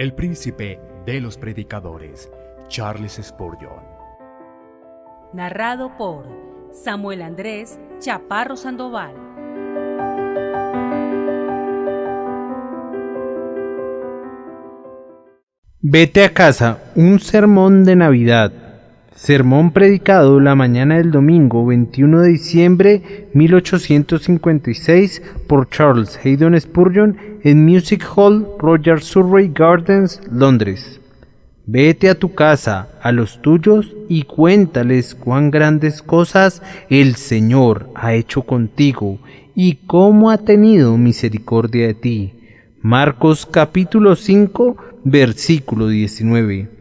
el príncipe de los predicadores, Charles Spurgeon. Narrado por Samuel Andrés Chaparro Sandoval. Vete a casa, un sermón de Navidad. Sermón predicado la mañana del domingo 21 de diciembre 1856 por Charles Haddon Spurgeon en Music Hall, Royal Surrey Gardens, Londres. Vete a tu casa, a los tuyos, y cuéntales cuán grandes cosas el Señor ha hecho contigo y cómo ha tenido misericordia de ti. Marcos capítulo 5, versículo 19.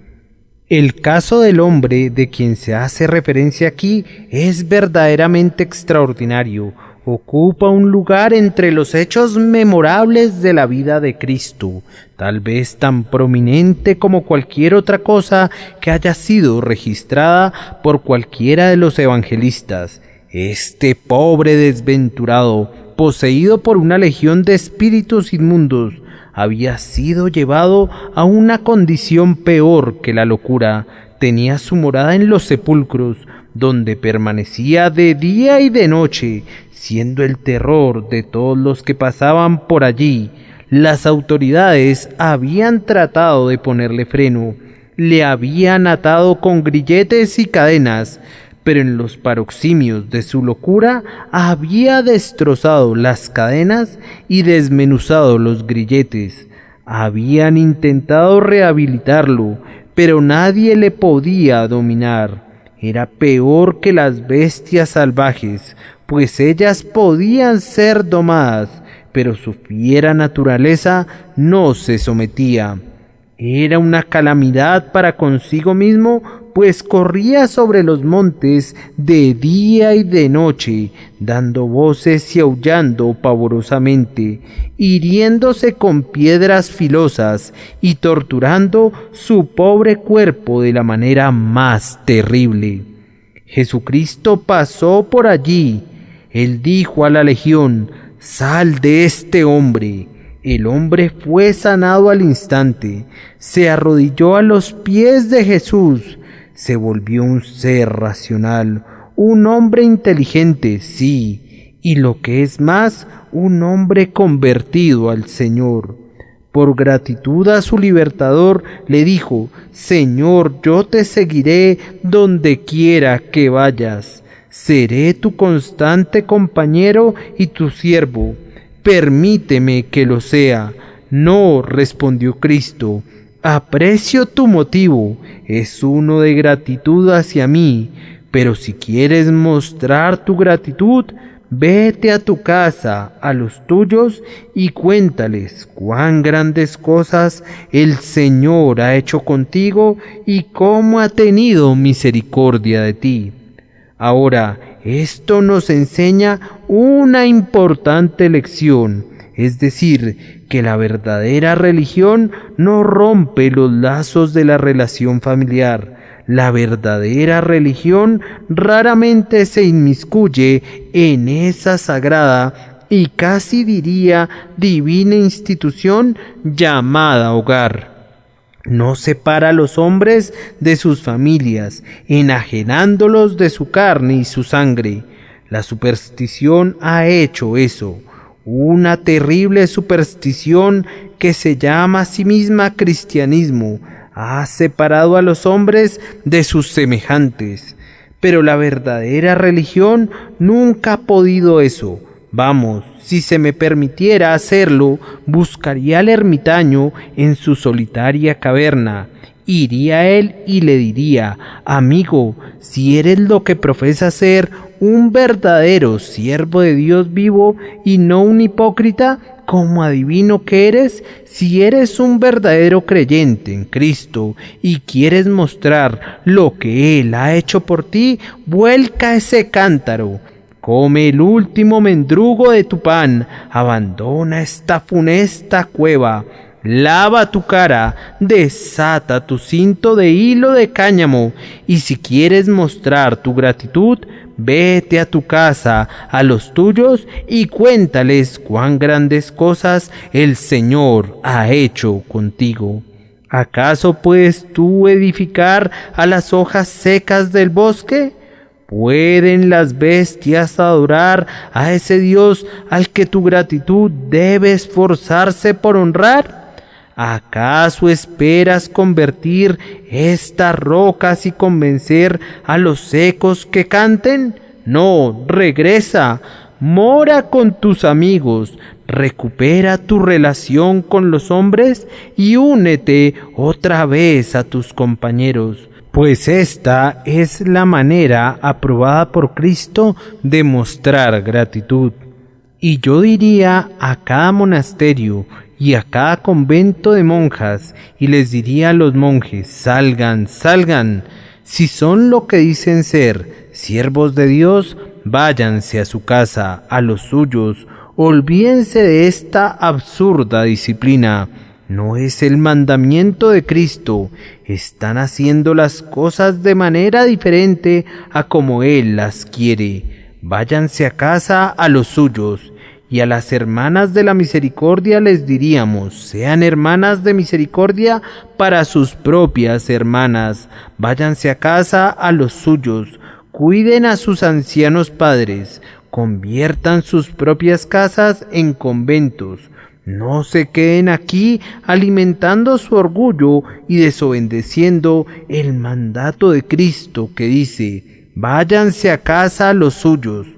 El caso del hombre de quien se hace referencia aquí es verdaderamente extraordinario. Ocupa un lugar entre los hechos memorables de la vida de Cristo, tal vez tan prominente como cualquier otra cosa que haya sido registrada por cualquiera de los evangelistas. Este pobre desventurado, poseído por una legión de espíritus inmundos, había sido llevado a una condición peor que la locura. Tenía su morada en los sepulcros, donde permanecía de día y de noche, siendo el terror de todos los que pasaban por allí. Las autoridades habían tratado de ponerle freno, le habían atado con grilletes y cadenas, pero en los paroximios de su locura había destrozado las cadenas y desmenuzado los grilletes. Habían intentado rehabilitarlo, pero nadie le podía dominar. Era peor que las bestias salvajes, pues ellas podían ser domadas, pero su fiera naturaleza no se sometía. Era una calamidad para consigo mismo, pues corría sobre los montes de día y de noche, dando voces y aullando pavorosamente, hiriéndose con piedras filosas y torturando su pobre cuerpo de la manera más terrible. Jesucristo pasó por allí. Él dijo a la legión: «Sal de este hombre». El hombre fue sanado al instante, se arrodilló a los pies de Jesús, se volvió un ser racional, un hombre inteligente, sí, y lo que es más, un hombre convertido al Señor. Por gratitud a su libertador, le dijo: «Señor, yo te seguiré donde quiera que vayas, seré tu constante compañero y tu siervo». «Permíteme que lo sea». «No», respondió Cristo, «aprecio tu motivo, es uno de gratitud hacia mí, pero si quieres mostrar tu gratitud, vete a tu casa, a los tuyos, y cuéntales cuán grandes cosas el Señor ha hecho contigo y cómo ha tenido misericordia de ti». Ahora, esto nos enseña una importante lección, es decir, que la verdadera religión no rompe los lazos de la relación familiar. La verdadera religión raramente se inmiscuye en esa sagrada y casi diría divina institución llamada hogar. No separa a los hombres de sus familias, enajenándolos de su carne y su sangre. La superstición ha hecho eso, una terrible superstición que se llama a sí misma cristianismo. Ha separado a los hombres de sus semejantes, pero la verdadera religión nunca ha podido eso. Vamos, si se me permitiera hacerlo, buscaría al ermitaño en su solitaria caverna. Iría a él y le diría: «Amigo, si eres lo que profesas ser, un verdadero siervo de Dios vivo y no un hipócrita, ¿cómo adivino que eres? Si eres un verdadero creyente en Cristo y quieres mostrar lo que Él ha hecho por ti, vuelca ese cántaro. Come el último mendrugo de tu pan, abandona esta funesta cueva, lava tu cara, desata tu cinto de hilo de cáñamo, y si quieres mostrar tu gratitud, vete a tu casa, a los tuyos, y cuéntales cuán grandes cosas el Señor ha hecho contigo». ¿Acaso puedes tú edificar a las hojas secas del bosque? ¿Pueden las bestias adorar a ese Dios al que tu gratitud debe esforzarse por honrar? ¿Acaso esperas convertir estas rocas y convencer a los secos que canten? No, regresa, mora con tus amigos, recupera tu relación con los hombres y únete otra vez a tus compañeros, pues esta es la manera aprobada por Cristo de mostrar gratitud. Y yo diría a cada monasterio y a cada convento de monjas, y les diría a los monjes: salgan, salgan, si son lo que dicen ser, siervos de Dios, váyanse a su casa, a los suyos, olvídense de esta absurda disciplina. No es el mandamiento de Cristo, están haciendo las cosas de manera diferente a como Él las quiere. Váyanse a casa a los suyos. Y a las hermanas de la misericordia les diríamos: sean hermanas de misericordia para sus propias hermanas. Váyanse a casa a los suyos, cuiden a sus ancianos padres, conviertan sus propias casas en conventos. No se queden aquí alimentando su orgullo y desobedeciendo el mandato de Cristo que dice: váyanse a casa a los suyos.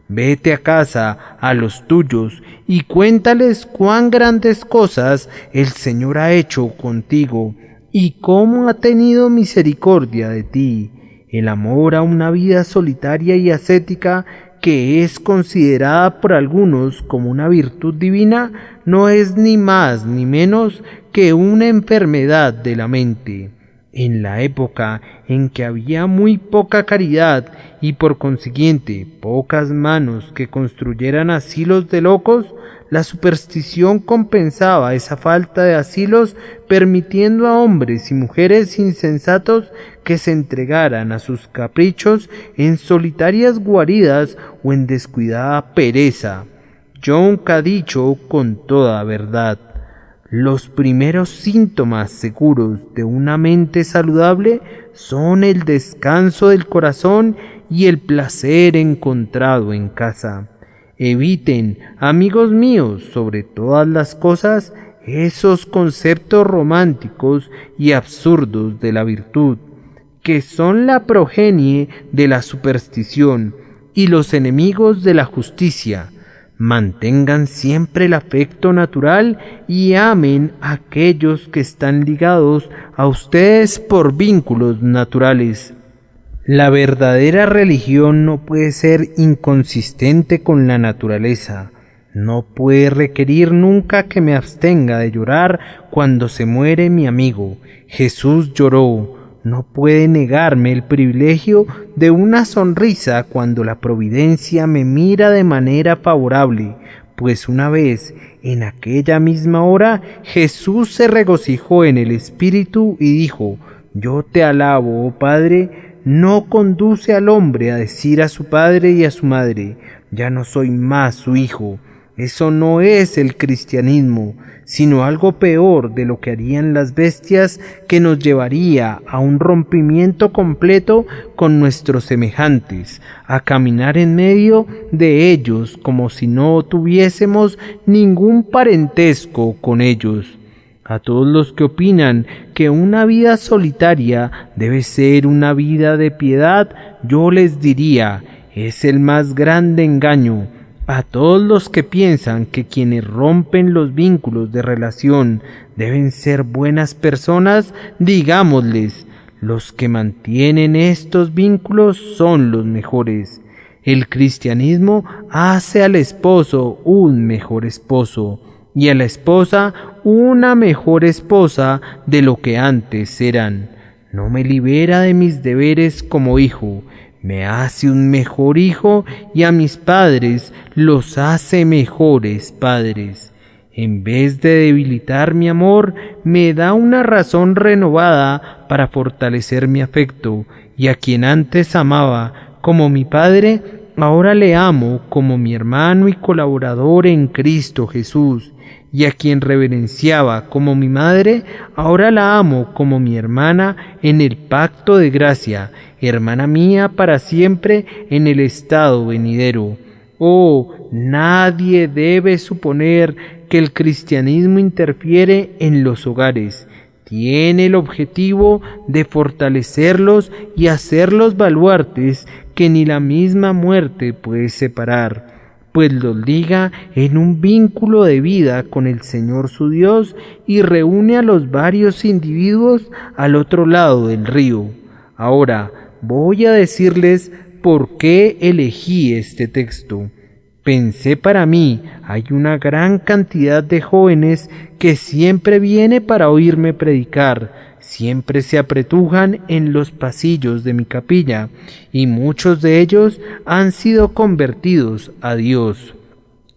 Vete a casa a los tuyos y cuéntales cuán grandes cosas el Señor ha hecho contigo y cómo ha tenido misericordia de ti. El amor a una vida solitaria y ascética, que es considerada por algunos como una virtud divina, no es ni más ni menos que una enfermedad de la mente. En la época en que había muy poca caridad y por consiguiente pocas manos que construyeran asilos de locos, la superstición compensaba esa falta de asilos permitiendo a hombres y mujeres insensatos que se entregaran a sus caprichos en solitarias guaridas o en descuidada pereza. Jung ha dicho con toda verdad: los primeros síntomas seguros de una mente saludable son el descanso del corazón y el placer encontrado en casa. Eviten, amigos míos, sobre todas las cosas, esos conceptos románticos y absurdos de la virtud, que son la progenie de la superstición y los enemigos de la justicia. Mantengan siempre el afecto natural y amen a aquellos que están ligados a ustedes por vínculos naturales. La verdadera religión no puede ser inconsistente con la naturaleza. No puede requerir nunca que me abstenga de llorar cuando se muere mi amigo. Jesús lloró. No puede negarme el privilegio de una sonrisa cuando la providencia me mira de manera favorable, pues una vez, en aquella misma hora, Jesús se regocijó en el Espíritu y dijo: yo te alabo, oh Padre. No conduce al hombre a decir a su padre y a su madre: ya no soy más su hijo. Eso no es el cristianismo, sino algo peor de lo que harían las bestias, que nos llevaría a un rompimiento completo con nuestros semejantes, a caminar en medio de ellos como si no tuviésemos ningún parentesco con ellos. A todos los que opinan que una vida solitaria debe ser una vida de piedad, yo les diría: es el más grande engaño. A todos los que piensan que quienes rompen los vínculos de relación deben ser buenas personas, digámosles: los que mantienen estos vínculos son los mejores. El cristianismo hace al esposo un mejor esposo y a la esposa una mejor esposa de lo que antes eran. No me libera de mis deberes como hijo, me hace un mejor hijo, y a mis padres los hace mejores padres. En vez de debilitar mi amor, me da una razón renovada para fortalecer mi afecto, y a quien antes amaba como mi padre, ahora le amo como mi hermano y colaborador en Cristo Jesús, y a quien reverenciaba como mi madre, ahora la amo como mi hermana en el pacto de gracia, hermana mía para siempre en el estado venidero. Oh, nadie debe suponer que el cristianismo interfiere en los hogares. Tiene el objetivo de fortalecerlos y hacerlos baluartes que ni la misma muerte puede separar, pues los liga en un vínculo de vida con el Señor su Dios y reúne a los varios individuos al otro lado del río. Ahora voy a decirles por qué elegí este texto. Pensé para mí, hay una gran cantidad de jóvenes que siempre viene para oírme predicar, siempre se apretujan en los pasillos de mi capilla, y muchos de ellos han sido convertidos a Dios.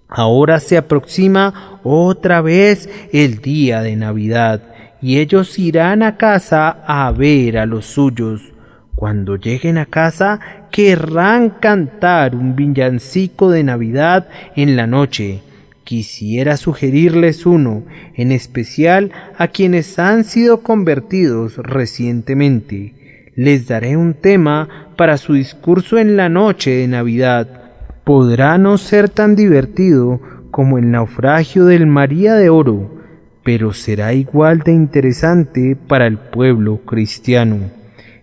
Ahora se aproxima otra vez el día de Navidad, y ellos irán a casa a ver a los suyos. Cuando lleguen a casa, querrán cantar un villancico de Navidad en la noche. Quisiera sugerirles uno, en especial a quienes han sido convertidos recientemente. Les daré un tema para su discurso en la noche de Navidad. Podrá no ser tan divertido como el naufragio del María de Oro, pero será igual de interesante para el pueblo cristiano.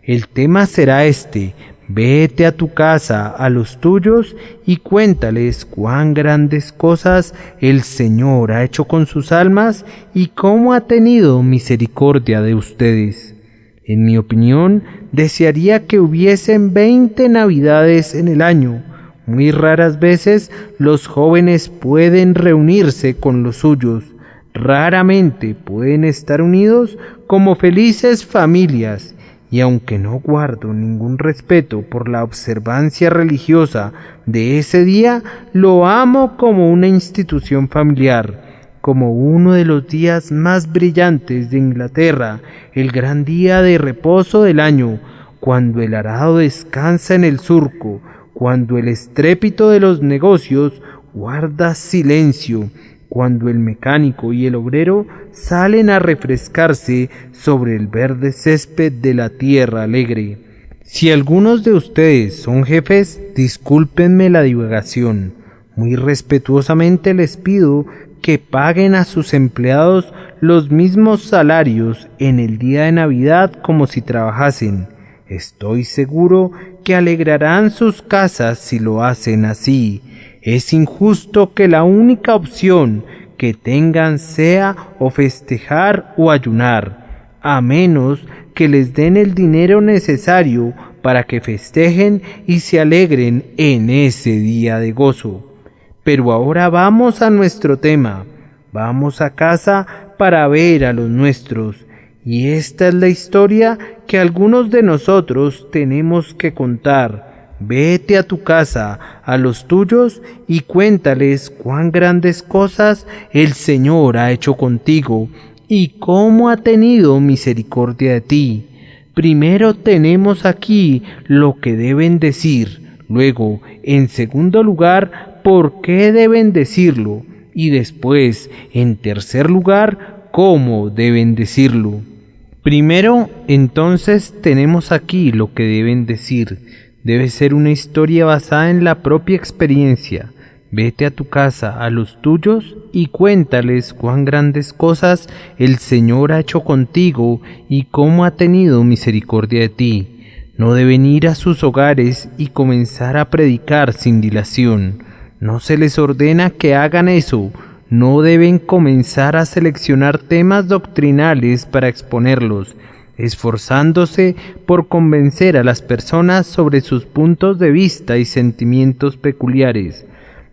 El tema será este: vete a tu casa, a los tuyos, y cuéntales cuán grandes cosas el Señor ha hecho con sus almas y cómo ha tenido misericordia de ustedes. En mi opinión, desearía que hubiesen 20 Navidades en el año. Muy raras veces los jóvenes pueden reunirse con los suyos. Raramente pueden estar unidos como felices familias. Y aunque no guardo ningún respeto por la observancia religiosa de ese día, lo amo como una institución familiar, como uno de los días más brillantes de Inglaterra, el gran día de reposo del año, cuando el arado descansa en el surco, cuando el estrépito de los negocios guarda silencio, cuando el mecánico y el obrero salen a refrescarse sobre el verde césped de la tierra alegre. Si algunos de ustedes son jefes, discúlpenme la divagación. Muy respetuosamente les pido que paguen a sus empleados los mismos salarios en el día de Navidad como si trabajasen. Estoy seguro que alegrarán sus casas si lo hacen así. Es injusto que la única opción que tengan sea o festejar o ayunar, a menos que les den el dinero necesario para que festejen y se alegren en ese día de gozo. Pero ahora vamos a nuestro tema. Vamos a casa para ver a los nuestros. Y esta es la historia que algunos de nosotros tenemos que contar. Vete a tu casa, a los tuyos, y cuéntales cuán grandes cosas el Señor ha hecho contigo y cómo ha tenido misericordia de ti. Primero tenemos aquí lo que deben decir, luego, en segundo lugar, por qué deben decirlo, y después, en tercer lugar, cómo deben decirlo. Primero, entonces, tenemos aquí lo que deben decir. Debe ser una historia basada en la propia experiencia. Vete a tu casa, a los tuyos, y cuéntales cuán grandes cosas el Señor ha hecho contigo y cómo ha tenido misericordia de ti. No deben ir a sus hogares y comenzar a predicar sin dilación. No se les ordena que hagan eso. No deben comenzar a seleccionar temas doctrinales para exponerlos, esforzándose por convencer a las personas sobre sus puntos de vista y sentimientos peculiares.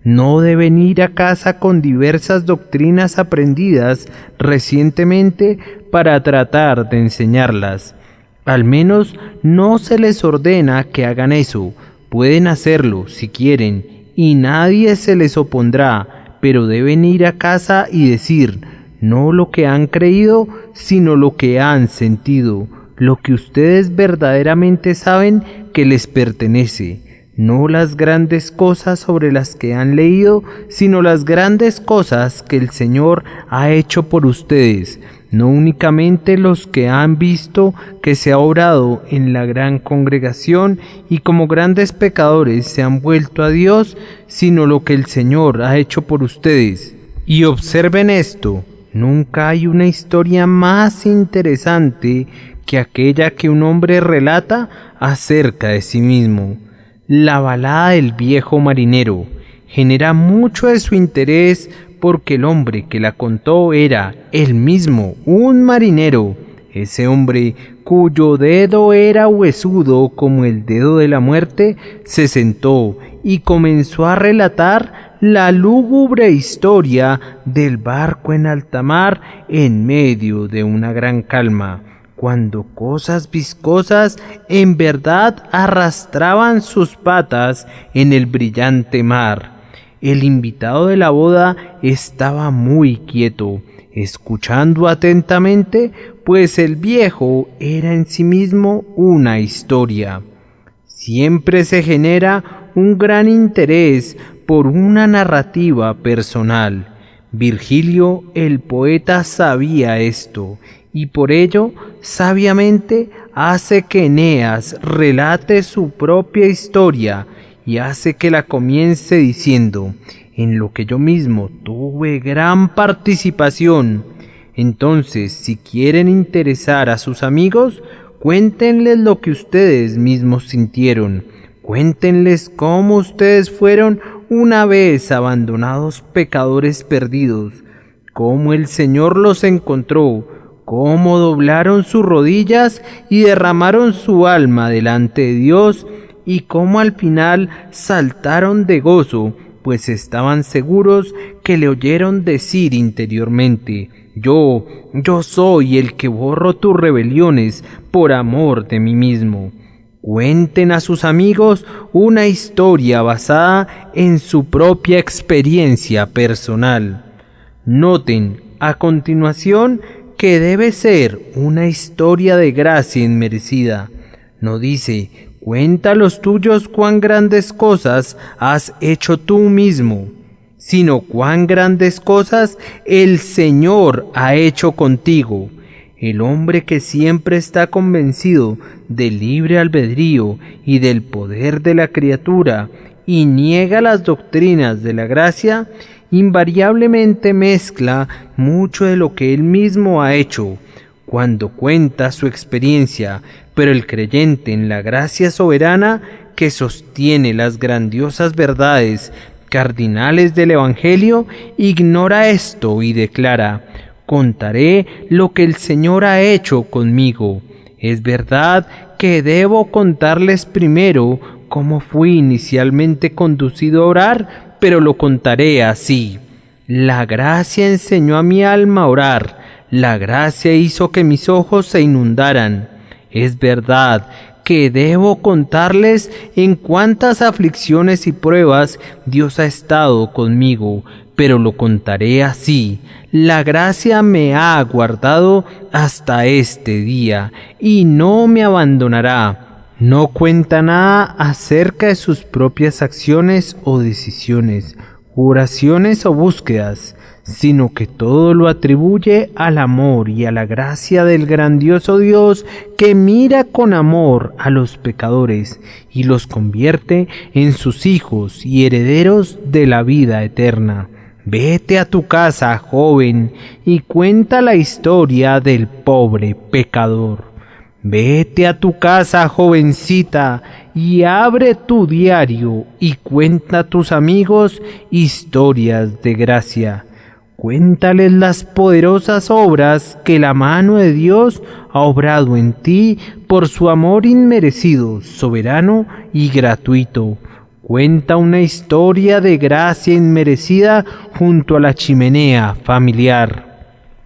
No deben ir a casa con diversas doctrinas aprendidas recientemente para tratar de enseñarlas. Al menos no se les ordena que hagan eso. Pueden hacerlo si quieren y nadie se les opondrá, pero deben ir a casa y decir: no lo que han creído, sino lo que han sentido, lo que ustedes verdaderamente saben que les pertenece. no las grandes cosas sobre las que han leído, sino las grandes cosas que el Señor ha hecho por ustedes, no únicamente los que han visto que se ha obrado en la gran congregación y como grandes pecadores se han vuelto a Dios, sino lo que el Señor ha hecho por ustedes. Y observen esto, nunca hay una historia más interesante que aquella que un hombre relata acerca de sí mismo. La balada del viejo marinero genera mucho de su interés porque el hombre que la contó era él mismo, un marinero. Ese hombre, cuyo dedo era huesudo como el dedo de la muerte, se sentó y comenzó a relatar la lúgubre historia del barco en alta mar en medio de una gran calma, cuando cosas viscosas en verdad arrastraban sus patas en el brillante mar. El invitado de la boda estaba muy quieto, escuchando atentamente, pues el viejo era en sí mismo una historia. Siempre se genera un gran interés por una narrativa personal. Virgilio, el poeta, sabía esto, y por ello, sabiamente, hace que Eneas relate su propia historia, y hace que la comience diciendo, en lo que yo mismo tuve gran participación. Entonces, si quieren interesar a sus amigos, cuéntenles lo que ustedes mismos sintieron. Cuéntenles cómo ustedes fueron una vez abandonados pecadores perdidos, cómo el Señor los encontró, cómo doblaron sus rodillas y derramaron su alma delante de Dios, y cómo al final saltaron de gozo, pues estaban seguros que le oyeron decir interiormente, yo soy el que borro tus rebeliones por amor de mí mismo. Cuenten a sus amigos una historia basada en su propia experiencia personal. Noten a continuación que debe ser una historia de gracia inmerecida. No dice, cuenta a los tuyos cuán grandes cosas has hecho tú mismo, sino cuán grandes cosas el Señor ha hecho contigo. El hombre que siempre está convencido del libre albedrío y del poder de la criatura y niega las doctrinas de la gracia, invariablemente mezcla mucho de lo que él mismo ha hecho cuando cuenta su experiencia, pero el creyente en la gracia soberana que sostiene las grandiosas verdades cardinales del Evangelio ignora esto y declara: contaré lo que el Señor ha hecho conmigo. Es verdad que debo contarles primero cómo fui inicialmente conducido a orar, pero lo contaré así. La gracia enseñó a mi alma a orar, la gracia hizo que mis ojos se inundaran. Es verdad que debo contarles en cuántas aflicciones y pruebas Dios ha estado conmigo, pero lo contaré así. La gracia me ha guardado hasta este día y no me abandonará. No cuenta nada acerca de sus propias acciones o decisiones, oraciones o búsquedas, sino que todo lo atribuye al amor y a la gracia del grandioso Dios que mira con amor a los pecadores y los convierte en sus hijos y herederos de la vida eterna. Vete a tu casa, joven, y cuenta la historia del pobre pecador. Vete a tu casa, jovencita, y abre tu diario y cuenta a tus amigos historias de gracia. Cuéntales las poderosas obras que la mano de Dios ha obrado en ti por su amor inmerecido, soberano y gratuito. Cuenta una historia de gracia inmerecida junto a la chimenea familiar.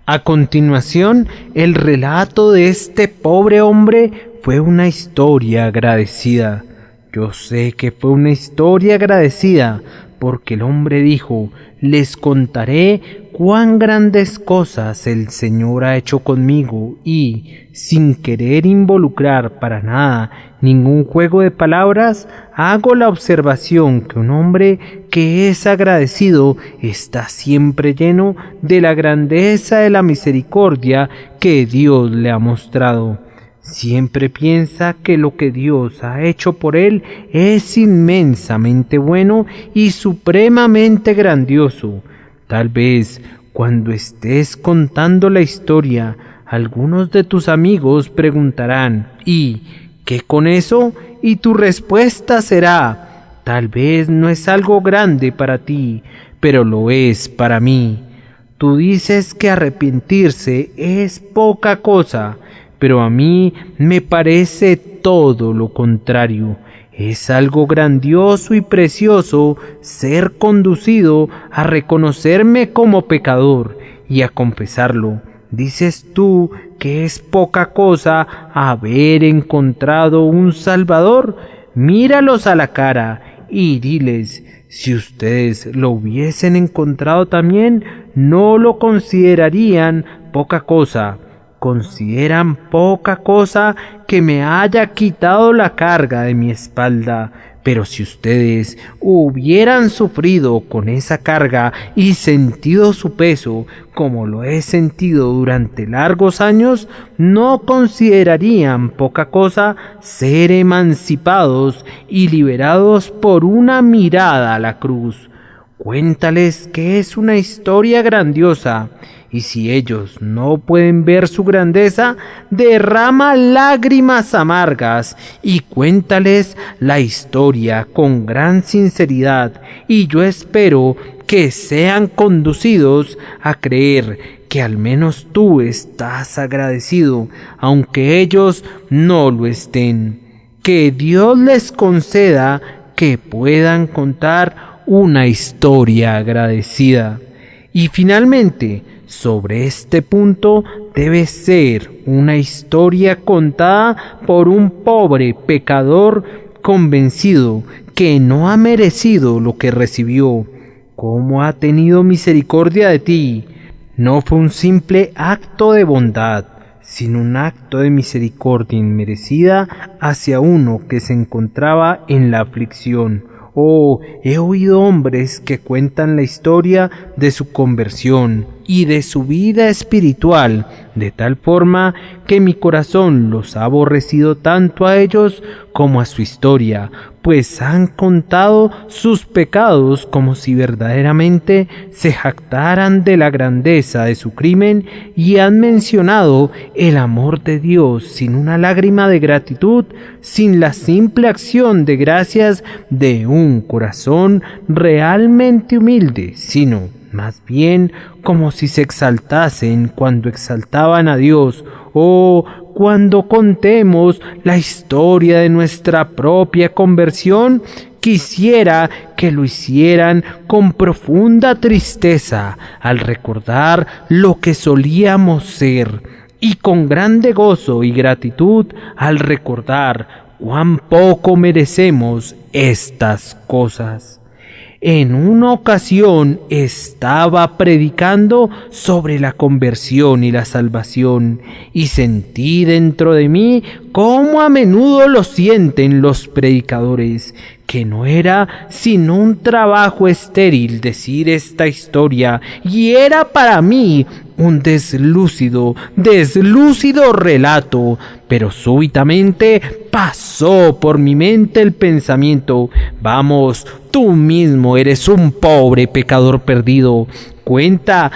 A continuación, el relato de este pobre hombre fue una historia agradecida. Yo sé que fue una historia agradecida, porque el hombre dijo: les contaré cuán grandes cosas el Señor ha hecho conmigo y, sin querer involucrar para nada ningún juego de palabras, hago la observación que un hombre que es agradecido está siempre lleno de la grandeza de la misericordia que Dios le ha mostrado. Siempre piensa que lo que Dios ha hecho por él es inmensamente bueno y supremamente grandioso. Tal vez cuando estés contando la historia, algunos de tus amigos preguntarán: ¿y qué con eso? Y tu respuesta será: tal vez no es algo grande para ti, pero lo es para mí. Tú dices que arrepentirse es poca cosa, pero a mí me parece todo lo contrario. Es algo grandioso y precioso ser conducido a reconocerme como pecador y a confesarlo. Dices tú que es poca cosa haber encontrado un Salvador. Míralos a la cara y diles: si ustedes lo hubiesen encontrado también, no lo considerarían poca cosa. Consideran poca cosa que me haya quitado la carga de mi espalda, pero si ustedes hubieran sufrido con esa carga y sentido su peso, como lo he sentido durante largos años, no considerarían poca cosa ser emancipados y liberados por una mirada a la cruz. Cuéntales que es una historia grandiosa, y si ellos no pueden ver su grandeza, derrama lágrimas amargas y cuéntales la historia con gran sinceridad, y yo espero que sean conducidos a creer que al menos tú estás agradecido, aunque ellos no lo estén. Que Dios les conceda que puedan contar una historia agradecida. Y finalmente, sobre este punto, debe ser una historia contada por un pobre pecador convencido que no ha merecido lo que recibió. ¿Cómo ha tenido misericordia de ti? No fue un simple acto de bondad, sino un acto de misericordia inmerecida hacia uno que se encontraba en la aflicción. Oh, he oído hombres que cuentan la historia de su conversión y de su vida espiritual, de tal forma que mi corazón los ha aborrecido tanto a ellos como a su historia, pues han contado sus pecados como si verdaderamente se jactaran de la grandeza de su crimen y han mencionado el amor de Dios sin una lágrima de gratitud, sin la simple acción de gracias de un corazón realmente humilde, sino más bien como si se exaltasen cuando exaltaban a Dios. Oh, cuando contemos la historia de nuestra propia conversión, quisiera que lo hicieran con profunda tristeza al recordar lo que solíamos ser, y con grande gozo y gratitud al recordar cuán poco merecemos estas cosas. En una ocasión estaba predicando sobre la conversión y la salvación, y sentí dentro de mí cómo a menudo lo sienten los predicadores, que no era sino un trabajo estéril decir esta historia, y era para mí un deslúcido relato, pero súbitamente pasó por mi mente el pensamiento: vamos, tú mismo eres un pobre pecador perdido. Cuenta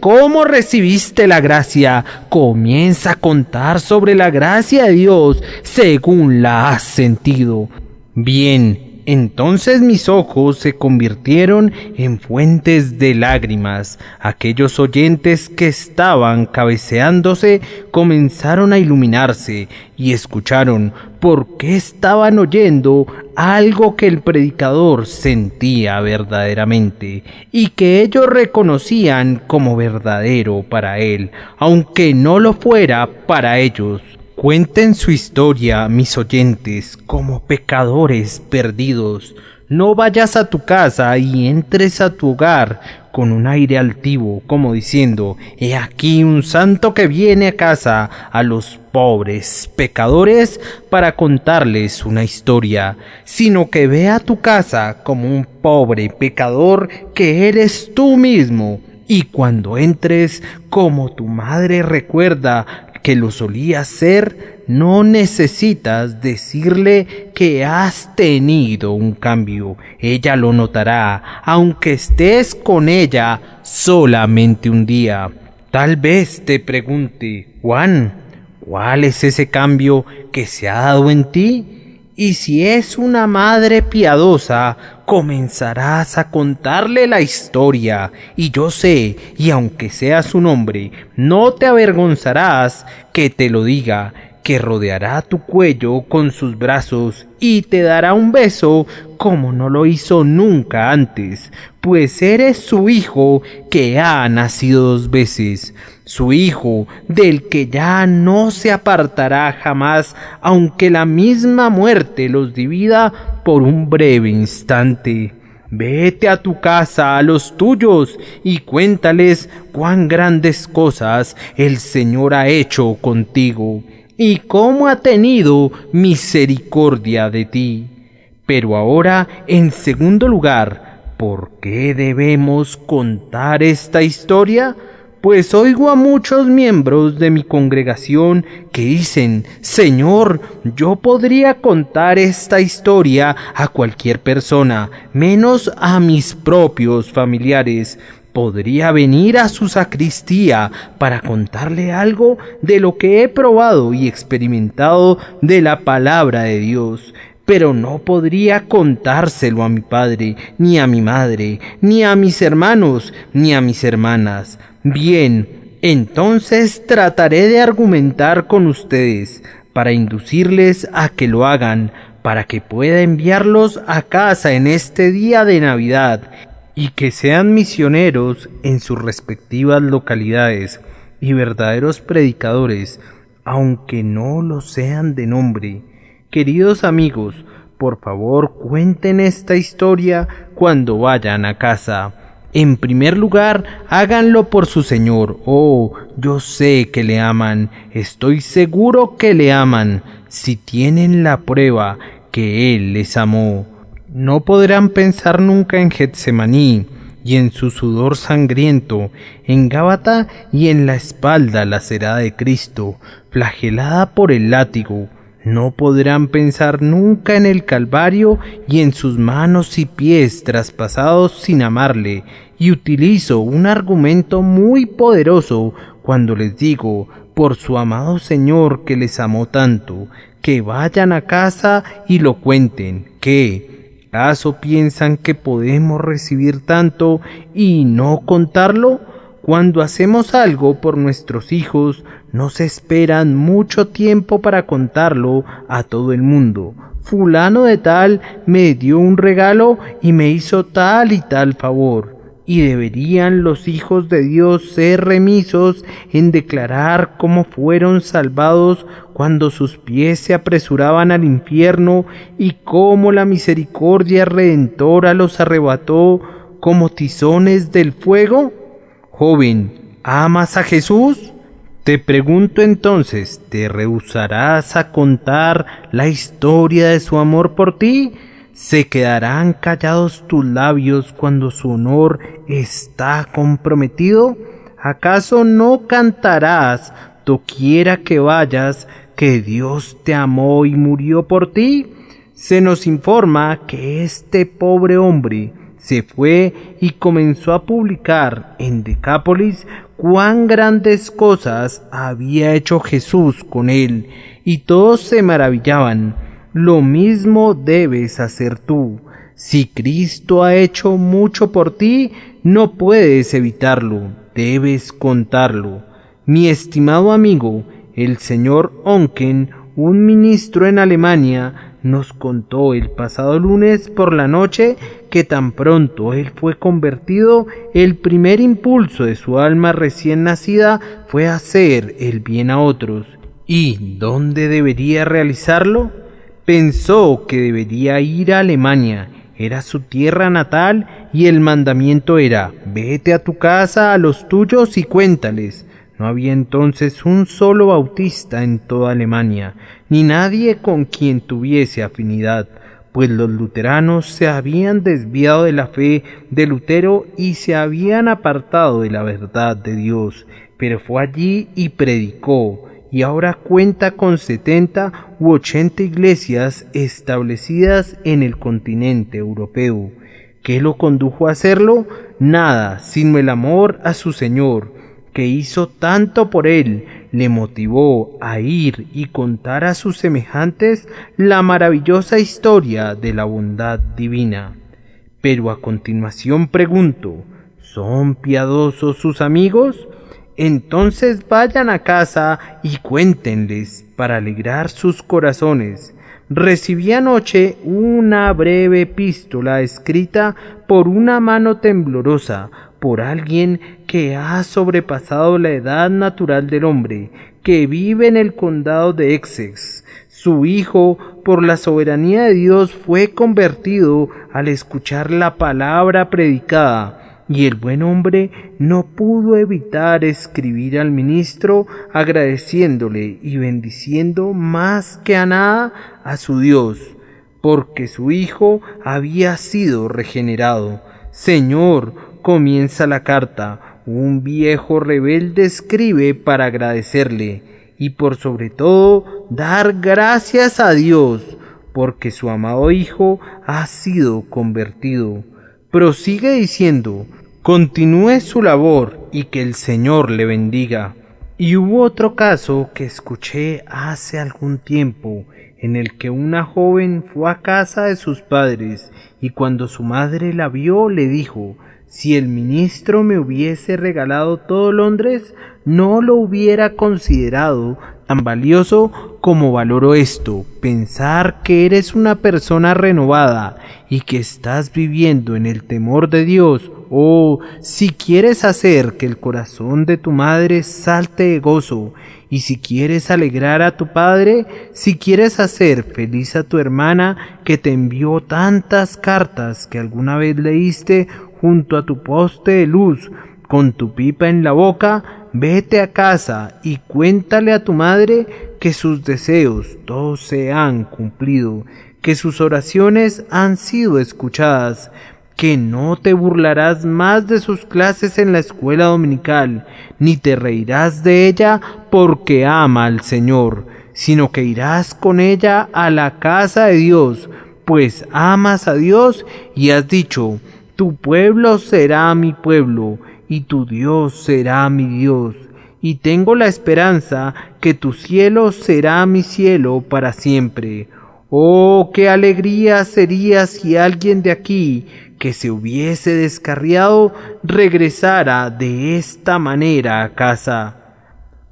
cómo recibiste la gracia. Comienza a contar sobre la gracia de Dios según la has sentido. Bien, entonces mis ojos se convirtieron en fuentes de lágrimas. Aquellos oyentes que estaban cabeceándose comenzaron a iluminarse y escucharon por qué estaban oyendo algo que el predicador sentía verdaderamente y que ellos reconocían como verdadero para él, aunque no lo fuera para ellos. Cuenten su historia, mis oyentes, como pecadores perdidos. No vayas a tu casa y entres a tu hogar con un aire altivo, como diciendo: he aquí un santo que viene a casa a los pobres pecadores para contarles una historia, sino que ve a tu casa como un pobre pecador que eres tú mismo, y cuando entres, como tu madre recuerda que lo solías ser, no necesitas decirle que has tenido un cambio. Ella lo notará, aunque estés con ella solamente un día. Tal vez te pregunte: Juan, ¿cuál es ese cambio que se ha dado en ti? Y si es una madre piadosa, comenzarás a contarle la historia, y yo sé, y aunque seas un hombre, no te avergonzarás que te lo diga, que rodeará tu cuello con sus brazos y te dará un beso como no lo hizo nunca antes, pues eres su hijo que ha nacido 2 veces, su hijo del que ya no se apartará jamás, aunque la misma muerte los divida por un breve instante. Vete a tu casa, a los tuyos, y cuéntales cuán grandes cosas el Señor ha hecho contigo, y cómo ha tenido misericordia de ti. Pero ahora, en segundo lugar, ¿por qué debemos contar esta historia? Pues oigo a muchos miembros de mi congregación que dicen: Señor, yo podría contar esta historia a cualquier persona, menos a mis propios familiares. Podría venir a su sacristía para contarle algo de lo que he probado y experimentado de la palabra de Dios, pero no podría contárselo a mi padre, ni a mi madre, ni a mis hermanos, ni a mis hermanas. Bien, entonces trataré de argumentar con ustedes para inducirles a que lo hagan, para que pueda enviarlos a casa en este día de Navidad, y que sean misioneros en sus respectivas localidades y verdaderos predicadores, aunque no lo sean de nombre. Queridos amigos, por favor cuenten esta historia cuando vayan a casa. En primer lugar, háganlo por su Señor. Oh, yo sé que le aman, estoy seguro que le aman, si tienen la prueba que Él les amó. No podrán pensar nunca en Getsemaní y en su sudor sangriento, en Gábata y en la espalda lacerada de Cristo, flagelada por el látigo. No podrán pensar nunca en el Calvario y en sus manos y pies traspasados sin amarle. Y utilizo un argumento muy poderoso cuando les digo, por su amado Señor que les amó tanto, que vayan a casa y lo cuenten. ¿Qué? ¿Acaso piensan que podemos recibir tanto y no contarlo? Cuando hacemos algo por nuestros hijos, no se esperan mucho tiempo para contarlo a todo el mundo. Fulano de tal me dio un regalo y me hizo tal y tal favor. Y deberían los hijos de Dios ser remisos en declarar cómo fueron salvados cuando sus pies se apresuraban al infierno y cómo la misericordia redentora los arrebató como tizones del fuego. Joven, ¿amas a Jesús? Te pregunto entonces, ¿te rehusarás a contar la historia de su amor por ti? ¿Se quedarán callados tus labios cuando su honor está comprometido? ¿Acaso no cantarás, doquiera que vayas, que Dios te amó y murió por ti? Se nos informa que este pobre hombre se fue y comenzó a publicar en Decápolis cuán grandes cosas había hecho Jesús con él, y todos se maravillaban. Lo mismo debes hacer tú. Si Cristo ha hecho mucho por ti, no puedes evitarlo, debes contarlo. Mi estimado amigo, el señor Onken, un ministro en Alemania, nos contó el pasado lunes por la noche que tan pronto él fue convertido, el primer impulso de su alma recién nacida fue hacer el bien a otros. ¿Y dónde debería realizarlo? Pensó que debería ir a Alemania. era su tierra natal y el mandamiento era: vete a tu casa, a los tuyos y cuéntales. No había entonces un solo bautista en toda Alemania, ni nadie con quien tuviese afinidad, pues los luteranos se habían desviado de la fe de Lutero y se habían apartado de la verdad de Dios. Pero fue allí y predicó, y ahora cuenta con 70 u 80 iglesias establecidas en el continente europeo. ¿Qué lo condujo a hacerlo? Nada, sino el amor a su Señor, que hizo tanto por él, le motivó a ir y contar a sus semejantes la maravillosa historia de la bondad divina. Pero a continuación pregunto, ¿son piadosos sus amigos? Entonces vayan a casa y cuéntenles para alegrar sus corazones. Recibí anoche una breve epístola escrita por una mano temblorosa, por alguien que ha sobrepasado la edad natural del hombre, que vive en el condado de Essex. Su hijo, por la soberanía de Dios, fue convertido al escuchar la palabra predicada, y el buen hombre no pudo evitar escribir al ministro agradeciéndole y bendiciendo más que a nada a su Dios, porque su hijo había sido regenerado. Señor, comienza la carta, un viejo rebelde escribe para agradecerle y por sobre todo dar gracias a Dios, porque su amado hijo ha sido convertido. Prosigue diciendo: continúe su labor y que el Señor le bendiga. Y hubo otro caso que escuché hace algún tiempo, en el que una joven fue a casa de sus padres, y cuando su madre la vio le dijo: si el ministro me hubiese regalado todo Londres, no lo hubiera considerado tan valioso como valoro esto. Pensar que eres una persona renovada y que estás viviendo en el temor de Dios, o si quieres hacer que el corazón de tu madre salte de gozo, y si quieres alegrar a tu padre, si quieres hacer feliz a tu hermana que te envió tantas cartas que alguna vez leíste junto a tu poste de luz, con tu pipa en la boca, vete a casa y cuéntale a tu madre que sus deseos todos se han cumplido, que sus oraciones han sido escuchadas, que no te burlarás más de sus clases en la escuela dominical, ni te reirás de ella porque ama al Señor, sino que irás con ella a la casa de Dios, pues amas a Dios y has dicho: tu pueblo será mi pueblo, y tu Dios será mi Dios, y tengo la esperanza que tu cielo será mi cielo para siempre. Oh, qué alegría sería si alguien de aquí, que se hubiese descarriado, regresara de esta manera a casa.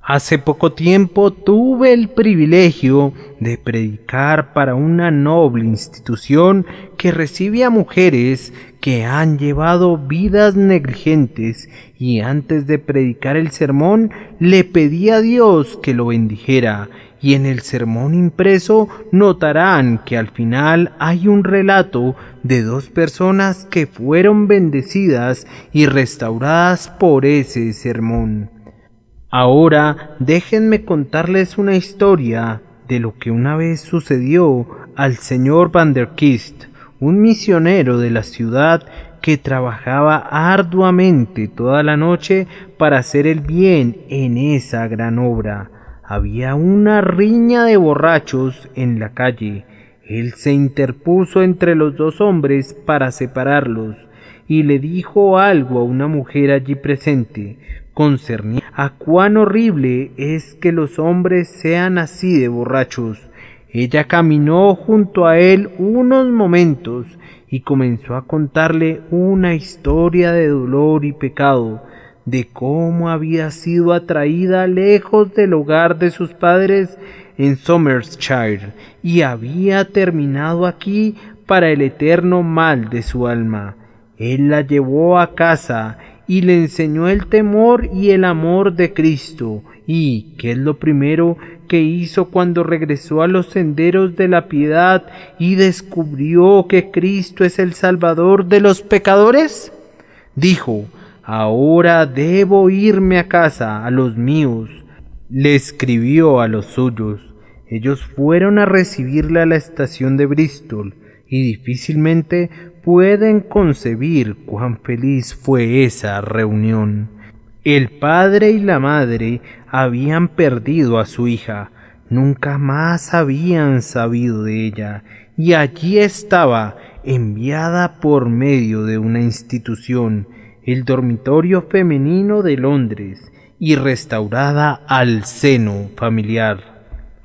Hace poco tiempo tuve el privilegio de predicar para una noble institución que recibe a mujeres que han llevado vidas negligentes, y antes de predicar el sermón le pedí a Dios que lo bendijera, y en el sermón impreso notarán que al final hay un relato de 2 personas que fueron bendecidas y restauradas por ese sermón. Ahora déjenme contarles una historia de lo que una vez sucedió al señor Van der Kist, un misionero de la ciudad que trabajaba arduamente toda la noche para hacer el bien en esa gran obra. Había una riña de borrachos en la calle. Él se interpuso entre los 2 hombres para separarlos y le dijo algo a una mujer allí presente, concerniente a cuán horrible es que los hombres sean así de borrachos. Ella caminó junto a él unos momentos y comenzó a contarle una historia de dolor y pecado, de cómo había sido atraída lejos del hogar de sus padres en Somersetshire y había terminado aquí para el eterno mal de su alma. Él la llevó a casa y le enseñó el temor y el amor de Cristo. ¿Y qué es lo primero que hizo cuando regresó a los senderos de la piedad y descubrió que Cristo es el Salvador de los pecadores? Dijo: ahora debo irme a casa, a los míos. Le escribió a los suyos. Ellos fueron a recibirle a la estación de Bristol, y difícilmente pueden concebir cuán feliz fue esa reunión. El padre y la madre habían perdido a su hija, nunca más habían sabido de ella, y allí estaba, enviada por medio de una institución, el dormitorio femenino de Londres, y restaurada al seno familiar.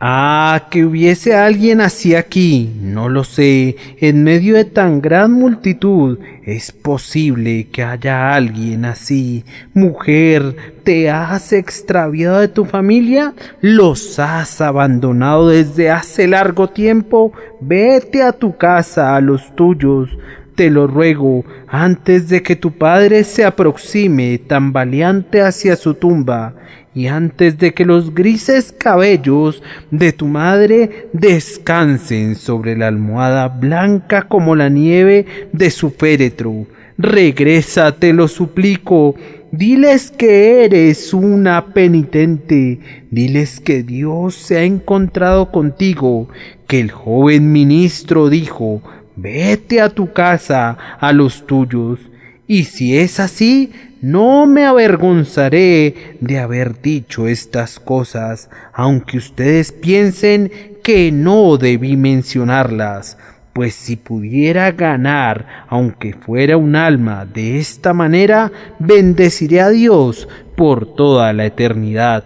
Ah, que hubiese alguien así aquí, no lo sé, en medio de tan gran multitud, es posible que haya alguien así. Mujer, ¿te has extraviado de tu familia? ¿Los has abandonado desde hace largo tiempo? Vete a tu casa, a los tuyos. Te lo ruego, antes de que tu padre se aproxime tambaleante hacia su tumba, y antes de que los grises cabellos de tu madre descansen sobre la almohada blanca como la nieve de su féretro. Regresa, te lo suplico. Diles que eres una penitente. Diles que Dios se ha encontrado contigo, que el joven ministro dijo: vete a tu casa, a los tuyos. Y si es así, no me avergonzaré de haber dicho estas cosas, aunque ustedes piensen que no debí mencionarlas, pues si pudiera ganar, aunque fuera un alma, de esta manera, bendeciré a Dios por toda la eternidad.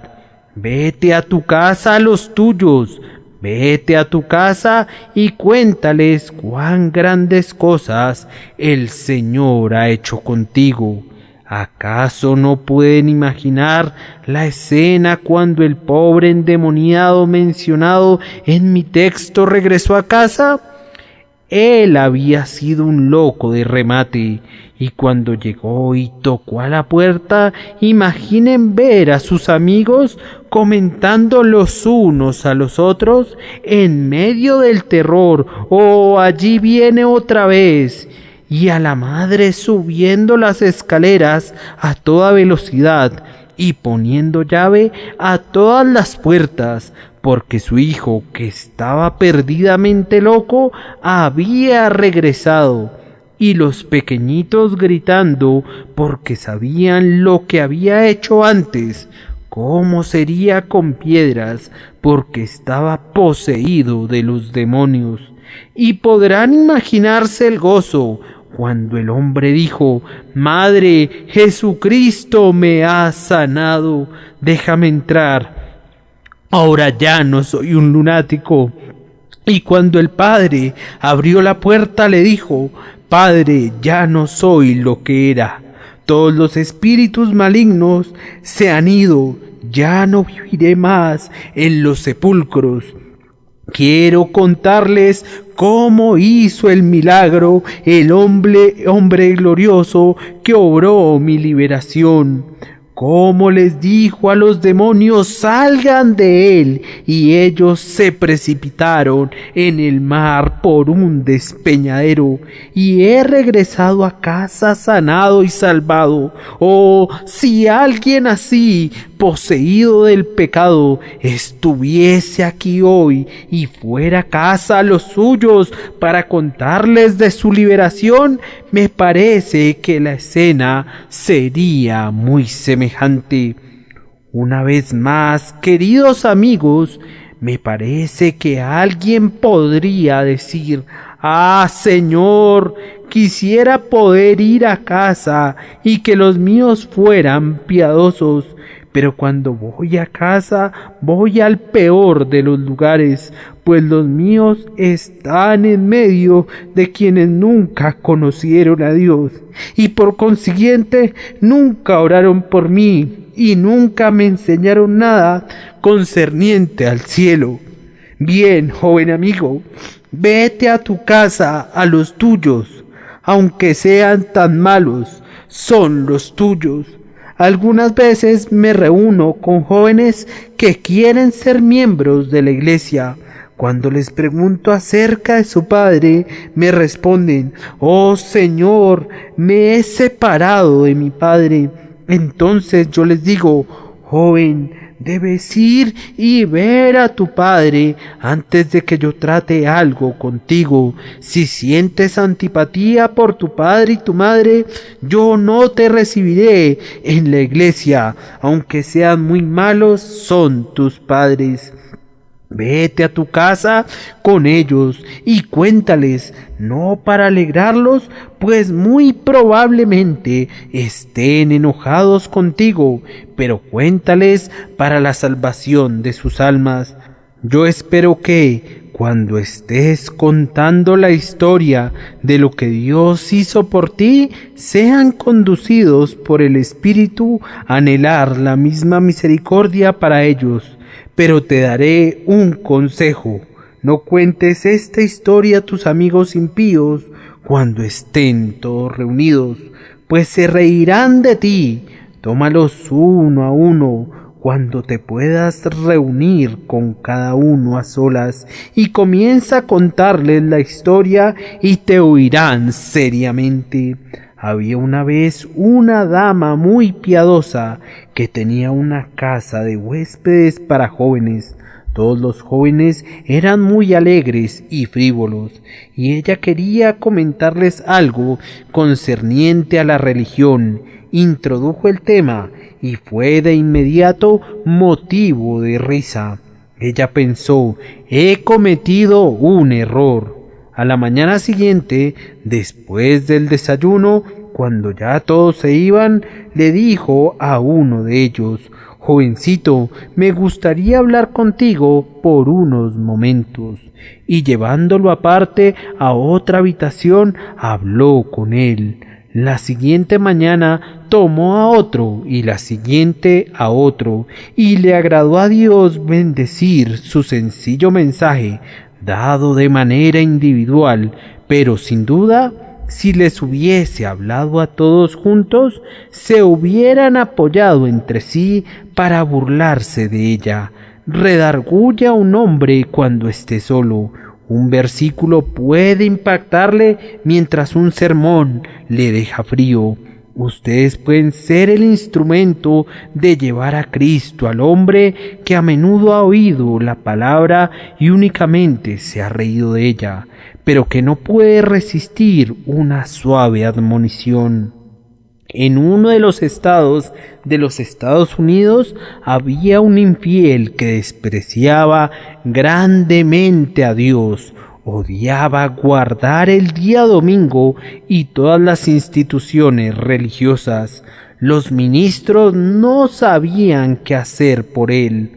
Vete a tu casa, a los tuyos. Vete a tu casa y cuéntales cuán grandes cosas el Señor ha hecho contigo. ¿Acaso no pueden imaginar la escena cuando el pobre endemoniado mencionado en mi texto regresó a casa? Él había sido un loco de remate, y cuando llegó y tocó a la puerta, imaginen ver a sus amigos comentando los unos a los otros en medio del terror: «¡Oh, allí viene otra vez!», y a la madre subiendo las escaleras a toda velocidad y poniendo llave a todas las puertas, porque su hijo, que estaba perdidamente loco, había regresado, y los pequeñitos gritando porque sabían lo que había hecho antes, cómo sería con piedras, porque estaba poseído de los demonios. Y podrán imaginarse el gozo cuando el hombre dijo: «Madre, Jesucristo me ha sanado, déjame entrar. Ahora ya no soy un lunático». Y cuando el padre abrió la puerta le dijo: «Padre, ya no soy lo que era. Todos los espíritus malignos se han ido. Ya no viviré más en los sepulcros. Quiero contarles cómo hizo el milagro el hombre glorioso que obró mi liberación. Cómo les dijo a los demonios: salgan de él, y ellos se precipitaron en el mar por un despeñadero, y he regresado a casa sanado y salvado. Oh, si alguien así, poseído del pecado, estuviese aquí hoy y fuera a casa a los suyos para contarles de su liberación, me parece que la escena sería muy semejante. Una vez más, queridos amigos, me parece que alguien podría decir: «Ah, Señor, quisiera poder ir a casa y que los míos fueran piadosos, pero cuando voy a casa voy al peor de los lugares, pues los míos están en medio de quienes nunca conocieron a Dios, y por consiguiente nunca oraron por mí, y nunca me enseñaron nada concerniente al cielo. Bien, joven amigo, vete a tu casa, a los tuyos, aunque sean tan malos. son los tuyos. Algunas veces me reúno con jóvenes que quieren ser miembros de la iglesia. Cuando les pregunto acerca de su padre, me responden: «Oh Señor, me he separado de mi padre». Entonces yo les digo: «Joven, debes ir y ver a tu padre antes de que yo trate algo contigo. Si sientes antipatía por tu padre y tu madre, yo no te recibiré en la iglesia, aunque sean muy malos, son tus padres». Vete a tu casa con ellos y cuéntales, no para alegrarlos, pues muy probablemente estén enojados contigo, pero cuéntales para la salvación de sus almas. Yo espero que, cuando estés contando la historia de lo que Dios hizo por ti, sean conducidos por el Espíritu a anhelar la misma misericordia para ellos. Pero te daré un consejo: no cuentes esta historia a tus amigos impíos cuando estén todos reunidos, pues se reirán de ti. Tómalos uno a uno cuando te puedas reunir con cada uno a solas, y comienza a contarles la historia y te oirán seriamente. Había una vez una dama muy piadosa que tenía una casa de huéspedes para jóvenes. Todos los jóvenes eran muy alegres y frívolos, y ella quería comentarles algo concerniente a la religión. Introdujo el tema y fue de inmediato motivo de risa. Ella pensó: «He cometido un error». A la mañana siguiente, después del desayuno, cuando ya todos se iban, le dijo a uno de ellos: «Jovencito, me gustaría hablar contigo por unos momentos». Y llevándolo aparte a otra habitación, habló con él. La siguiente mañana tomó a otro, y la siguiente a otro, y le agradó a Dios bendecir su sencillo mensaje, dado de manera individual, pero sin duda, si les hubiese hablado a todos juntos, se hubieran apoyado entre sí para burlarse de ella. Redarguye a un hombre cuando esté solo. Un versículo puede impactarle mientras un sermón le deja frío. Ustedes pueden ser el instrumento de llevar a Cristo al hombre que a menudo ha oído la palabra y únicamente se ha reído de ella, pero que no puede resistir una suave admonición. En uno de los estados de los Estados Unidos había un infiel que despreciaba grandemente a Dios. Odiaba guardar el día domingo y todas las instituciones religiosas. Los ministros no sabían qué hacer por él.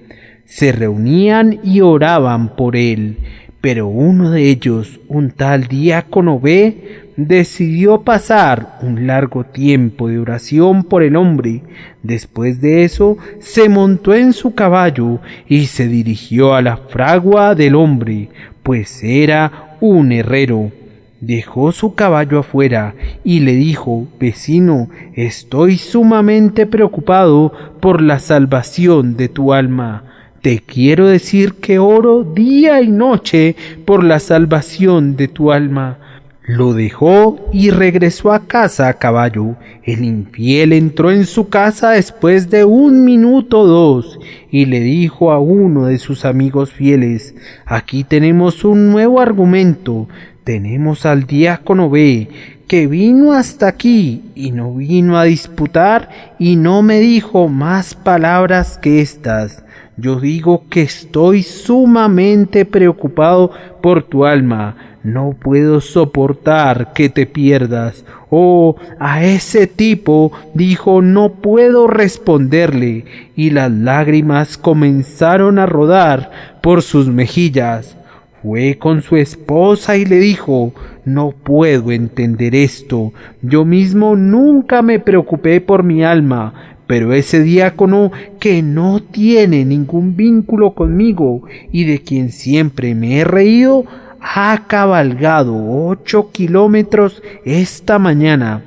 Se reunían y oraban por él, pero uno de ellos, un tal diácono B, decidió pasar un largo tiempo de oración por el hombre. Después de eso, se montó en su caballo y se dirigió a la fragua del hombre, pues era un herrero. Dejó su caballo afuera y le dijo: «Vecino, estoy sumamente preocupado por la salvación de tu alma. Te quiero decir que oro día y noche por la salvación de tu alma». Lo dejó y regresó a casa a caballo. El infiel entró en su casa después de 1 minuto o 2 y le dijo a uno de sus amigos fieles: «Aquí tenemos un nuevo argumento. Tenemos al diácono B, que vino hasta aquí y no vino a disputar y no me dijo más palabras que estas. Yo digo que estoy sumamente preocupado por tu alma. No puedo soportar que te pierdas». Oh, a ese tipo, dijo, no puedo responderle, y las lágrimas comenzaron a rodar por sus mejillas. Fue con su esposa y le dijo: «No puedo entender esto. Yo mismo nunca me preocupé por mi alma, pero ese diácono que no tiene ningún vínculo conmigo y de quien siempre me he reído, ha cabalgado 8 kilómetros esta mañana.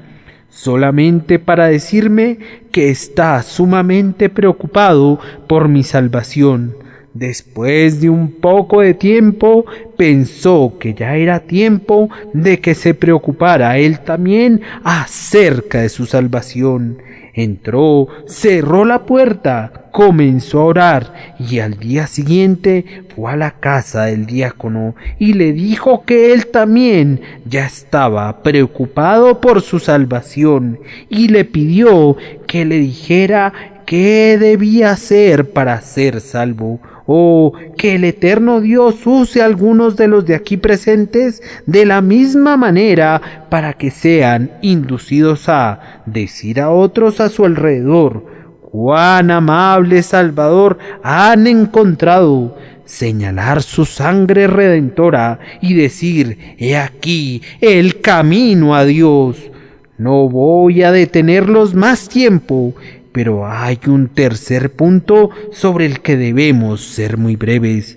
solamente para decirme que está sumamente preocupado por mi salvación. Después de un poco de tiempo, pensó que ya era tiempo de que se preocupara él también acerca de su salvación. Entró, cerró la puerta, comenzó a orar y al día siguiente fue a la casa del diácono y le dijo que él también ya estaba preocupado por su salvación y le pidió que le dijera qué debía hacer para ser salvo, o que el eterno Dios use a algunos de los de aquí presentes de la misma manera para que sean inducidos a decir a otros a su alrededor cuán amable Salvador han encontrado, señalar su sangre redentora y decir: he aquí el camino a Dios. No voy a detenerlos más tiempo, pero hay un tercer punto sobre el que debemos ser muy breves.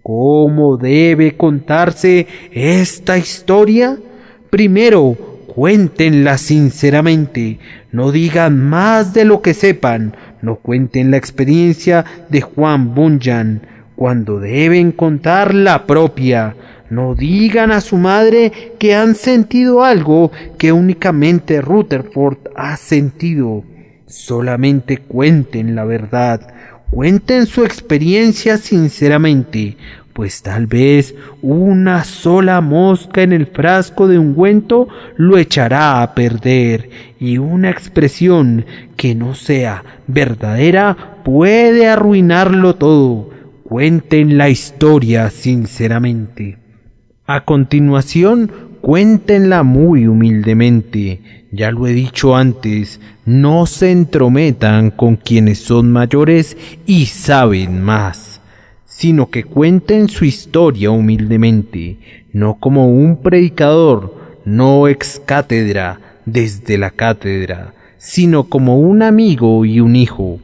¿Cómo debe contarse esta historia? Primero, cuéntenla sinceramente, no digan más de lo que sepan, no cuenten la experiencia de Juan Bunyan, cuando deben contar la propia. No digan a su madre que han sentido algo que únicamente Rutherford ha sentido. Solamente cuenten la verdad, cuenten su experiencia sinceramente, pues tal vez una sola mosca en el frasco de ungüento lo echará a perder, y una expresión que no sea verdadera puede arruinarlo todo. Cuenten la historia sinceramente. A continuación, cuéntenla muy humildemente. Ya lo he dicho antes, no se entrometan con quienes son mayores y saben más, sino que cuenten su historia humildemente, no como un predicador, no ex cátedra desde la cátedra, sino como un amigo y un hijo.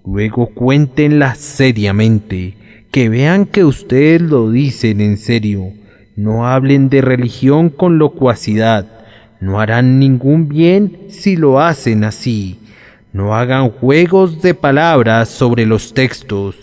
Luego cuéntenla seriamente, que vean que ustedes lo dicen en serio. No hablen de religión con locuacidad. No harán ningún bien si lo hacen así. No hagan juegos de palabras sobre los textos.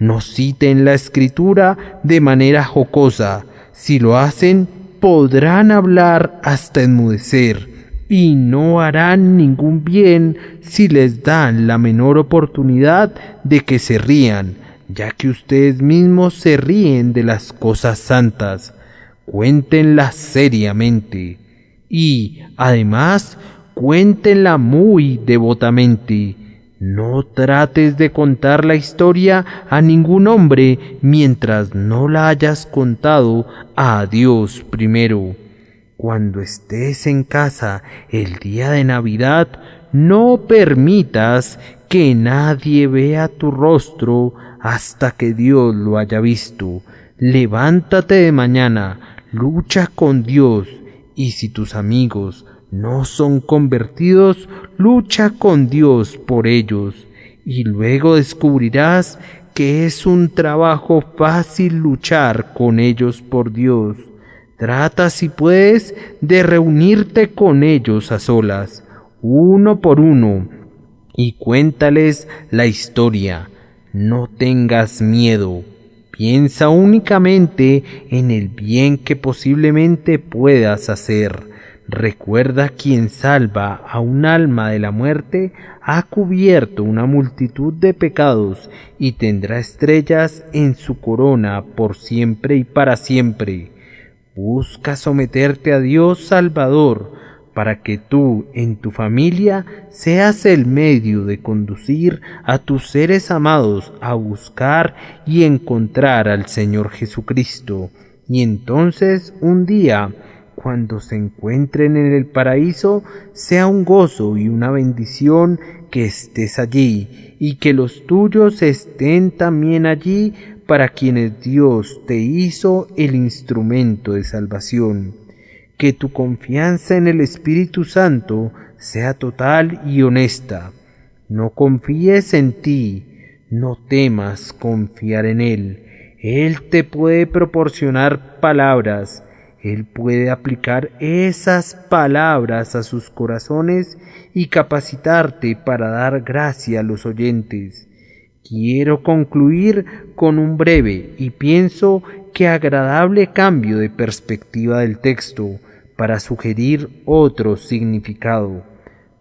No citen la escritura de manera jocosa. Si lo hacen, podrán hablar hasta enmudecer. Y no harán ningún bien si les dan la menor oportunidad de que se rían, ya que ustedes mismos se ríen de las cosas santas. Cuéntenla seriamente y, además, cuéntenla muy devotamente. No trates de contar la historia a ningún hombre mientras no la hayas contado a Dios primero. Cuando estés en casa el día de Navidad, no permitas que nadie vea tu rostro hasta que Dios lo haya visto. Levántate de mañana, lucha con Dios, y si tus amigos no son convertidos, lucha con Dios por ellos, y luego descubrirás que es un trabajo fácil luchar con ellos por Dios. Trata, si puedes, de reunirte con ellos a solas, uno por uno, y cuéntales la historia. No tengas miedo. Piensa únicamente en el bien que posiblemente puedas hacer. Recuerda, quien salva a un alma de la muerte ha cubierto una multitud de pecados y tendrá estrellas en su corona por siempre y para siempre. Busca someterte a Dios Salvador para que tú en tu familia seas el medio de conducir a tus seres amados a buscar y encontrar al Señor Jesucristo. Y entonces un día, cuando se encuentren en el paraíso, sea un gozo y una bendición que estés allí y que los tuyos estén también allí, para quienes Dios te hizo el instrumento de salvación. Que tu confianza en el Espíritu Santo sea total y honesta. No confíes en ti, no temas confiar en Él. Él te puede proporcionar palabras, Él puede aplicar esas palabras a sus corazones y capacitarte para dar gracia a los oyentes. Quiero concluir con un breve y pienso que agradable cambio de perspectiva del texto para sugerir otro significado.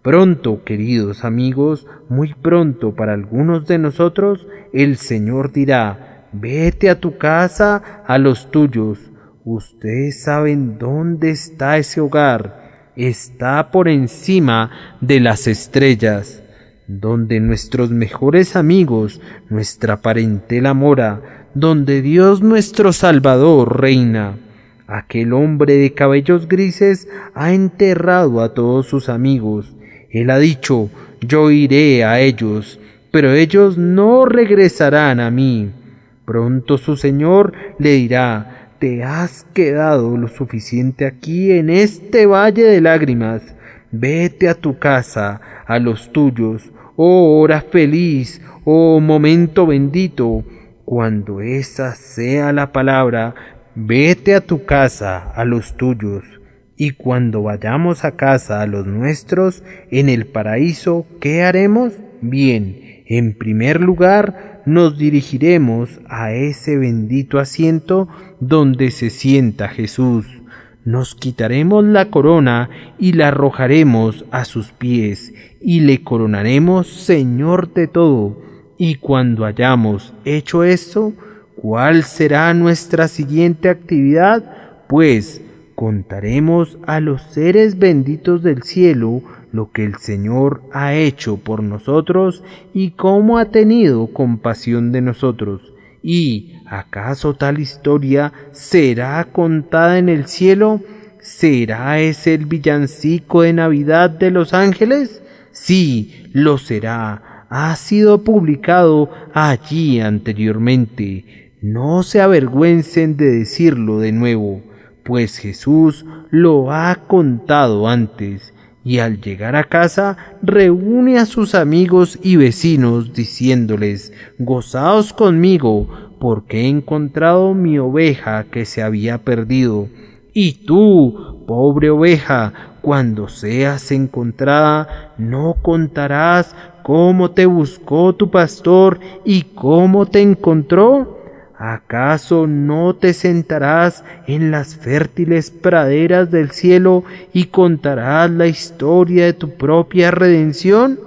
Pronto, queridos amigos, muy pronto para algunos de nosotros, el Señor dirá: vete a tu casa, a los tuyos. Ustedes saben dónde está ese hogar. Está por encima de las estrellas, donde nuestros mejores amigos, nuestra parentela mora, donde Dios nuestro Salvador reina. Aquel hombre de cabellos grises ha enterrado a todos sus amigos. Él ha dicho: yo iré a ellos, pero ellos no regresarán a mí. Pronto su Señor le dirá: te has quedado lo suficiente aquí en este valle de lágrimas. Vete a tu casa, a los tuyos. Oh hora feliz, oh momento bendito. Cuando esa sea la palabra, vete a tu casa, a los tuyos. Y cuando vayamos a casa a los nuestros, en el paraíso, ¿qué haremos? Bien, en primer lugar, nos dirigiremos a ese bendito asiento donde se sienta Jesús. Nos quitaremos la corona y la arrojaremos a sus pies, y le coronaremos Señor de todo. Y cuando hayamos hecho esto, ¿cuál será nuestra siguiente actividad? Pues contaremos a los seres benditos del cielo lo que el Señor ha hecho por nosotros y cómo ha tenido compasión de nosotros. ¿Y acaso tal historia será contada en el cielo? ¿Será ese el villancico de Navidad de los ángeles? Sí, lo será. Ha sido publicado allí anteriormente. No se avergüencen de decirlo de nuevo, pues Jesús lo ha contado antes. Y al llegar a casa, reúne a sus amigos y vecinos diciéndoles: gozaos conmigo, porque he encontrado mi oveja que se había perdido. Y tú, pobre oveja, cuando seas encontrada, ¿no contarás cómo te buscó tu pastor y cómo te encontró? ¿Acaso no te sentarás en las fértiles praderas del cielo y contarás la historia de tu propia redención?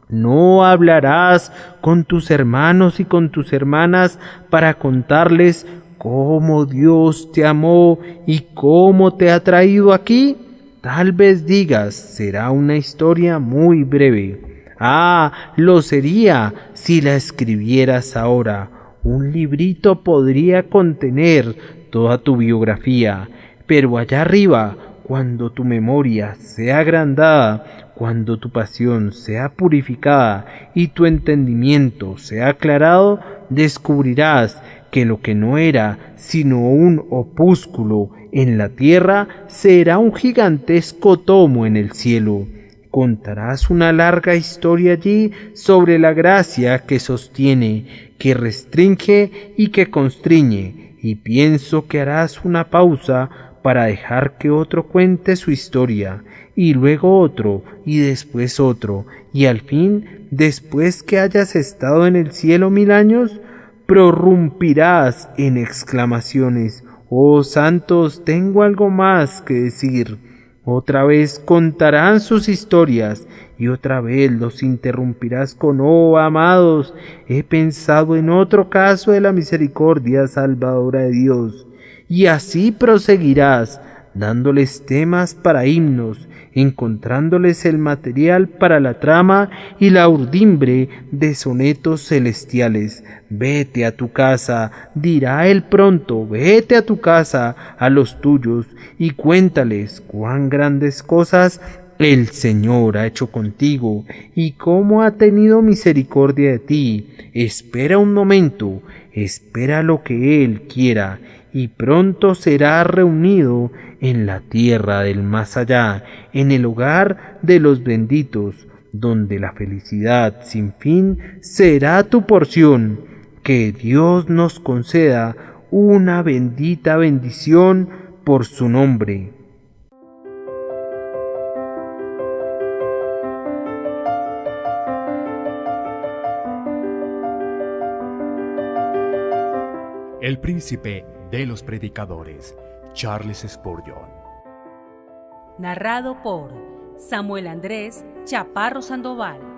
¿No hablarás con tus hermanos y con tus hermanas para contarles cómo Dios te amó y cómo te ha traído aquí? Tal vez digas: será una historia muy breve. Ah, lo sería si la escribieras ahora. Un librito podría contener toda tu biografía, pero allá arriba, cuando tu memoria sea agrandada, cuando tu pasión sea purificada y tu entendimiento sea aclarado, descubrirás que lo que no era sino un opúsculo en la tierra será un gigantesco tomo en el cielo. Contarás una larga historia allí sobre la gracia que sostiene, que restringe y que constriñe, y pienso que harás una pausa para dejar que otro cuente su historia, y luego otro, y después otro, y al fin, después que hayas estado en el cielo 1000 años, prorrumpirás en exclamaciones: «Oh santos, tengo algo más que decir». Otra vez contarán sus historias y otra vez los interrumpirás con: «Oh amados, he pensado en otro caso de la misericordia salvadora de Dios». Y así proseguirás, dándoles temas para himnos, encontrándoles el material para la trama y la urdimbre de sonetos celestiales. «Vete a tu casa», dirá él pronto, «vete a tu casa, a los tuyos, y cuéntales cuán grandes cosas el Señor ha hecho contigo y cómo ha tenido misericordia de ti. Espera un momento, espera lo que Él quiera, y pronto será reunido en la tierra del más allá, en el hogar de los benditos, donde la felicidad sin fin será tu porción. Que Dios nos conceda una bendita bendición por su nombre. El príncipe de los predicadores, Charles Spurgeon. Narrado por Samuel Andrés Chaparro Sandoval.